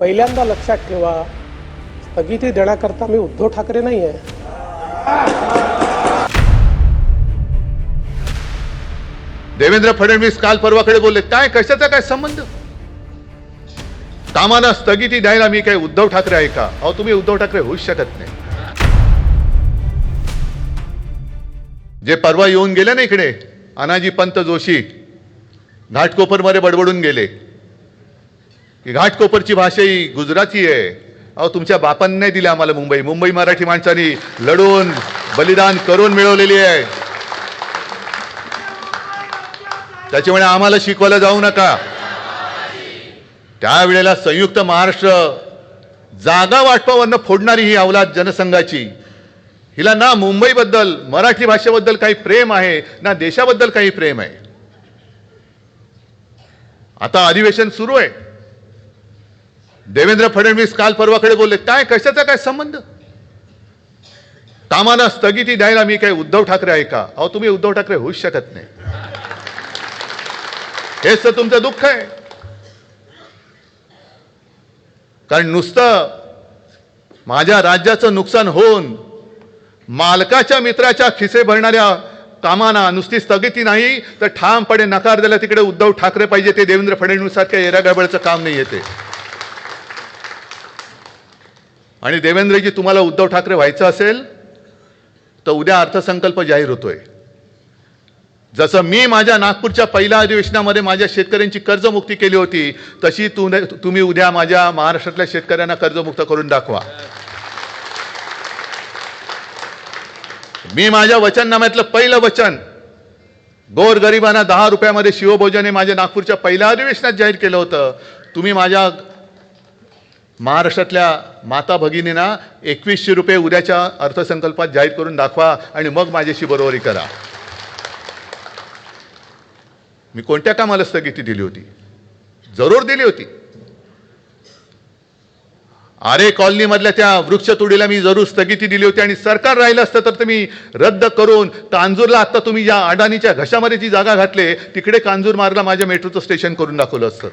पहिल्यांदा लक्षात ठेवा, स्थगिती देण्याकरता मी उद्धव ठाकरे नाही आहे. देवेंद्र फडणवीस काल परवाकडे बोलले, काय कशाचा काय संबंध? कामाला स्थगिती द्यायला मी काय उद्धव ठाकरे आहे का? अहो, तुम्ही उद्धव ठाकरे होऊच शकत नाही. जे परवा येऊन गेले ना इकडे, अनाजी पंत जोशी घाटकोपरमध्ये बडबडून गेले की घाटकोपरची भाषा ही गुजराती आहे. अहो, तुमच्या बापांनी नाही दिली आम्हाला मुंबई. मुंबई मराठी माणसांनी लढून बलिदान करून मिळवलेली आहे. त्याच्यामुळे आम्हाला शिकवायला जाऊ नका. त्यावेळेला संयुक्त महाराष्ट्र जागा वाटपावरनं फोडणारी ही अवलाद जनसंघाची, हिला ना मुंबईबद्दल मराठी भाषेबद्दल काही प्रेम आहे ना देशाबद्दल काही प्रेम आहे. आता अधिवेशन सुरू आहे. देवेंद्र फडणवीस काल परवाकडे बोलले, काय कशाचा काय संबंध? कामाला स्थगिती द्यायला मी काय उद्धव ठाकरे आहे का? अहो, तुम्ही उद्धव ठाकरे होऊच शकत नाही. हेच तर तुमचं दुःख आहे. कारण नुसतं माझ्या राज्याचं नुकसान होऊन मालकाच्या मित्राच्या खिसे भरणाऱ्या कामांना नुसती स्थगिती नाही तर ठामपणे नकार दिला तिकडे उद्धव ठाकरे पाहिजे. ते देवेंद्र फडणवीस सारख्या येरागडबडचं काम नाही येते. आणि देवेंद्रजी, तुम्हाला उद्धव ठाकरे व्हायचं असेल तर उद्या अर्थसंकल्प जाहीर होतोय. जसं मी माझ्या नागपूरच्या पहिल्या अधिवेशनामध्ये माझ्या शेतकऱ्यांची कर्जमुक्ती केली होती, तशी तुम्ही उद्या माझ्या महाराष्ट्रातल्या शेतकऱ्यांना कर्जमुक्त करून दाखवा. मी माझ्या वचननाम्यातलं पहिलं वचन गोरगरिबांना 10 रुपयामध्ये शिवभोजन हे माझ्या नागपूरच्या पहिल्या अधिवेशनात जाहीर केलं होतं. तुम्ही माझ्या महाराष्ट्रातल्या माता भगिनींना 2100 रुपये उद्याच्या अर्थसंकल्पात जाहीर करून दाखवा आणि मग माझ्याशी बरोबरी करा. मी कोणत्या कामाला स्थगिती दिली होती? जरूर दिली होती. आरे कॉलनी मधल्या त्या वृक्षतोडीला मी जरूर स्थगिती दिली होती. आणि सरकार राहिलं असतं तर तुम्ही रद्द करून कांजूरला आता तुम्ही ज्या अडाणीच्या घशामध्ये जी जागा घातले तिकडे कांजूर मार्गला माझ्या मेट्रोचं स्टेशन करून दाखवलं असतं.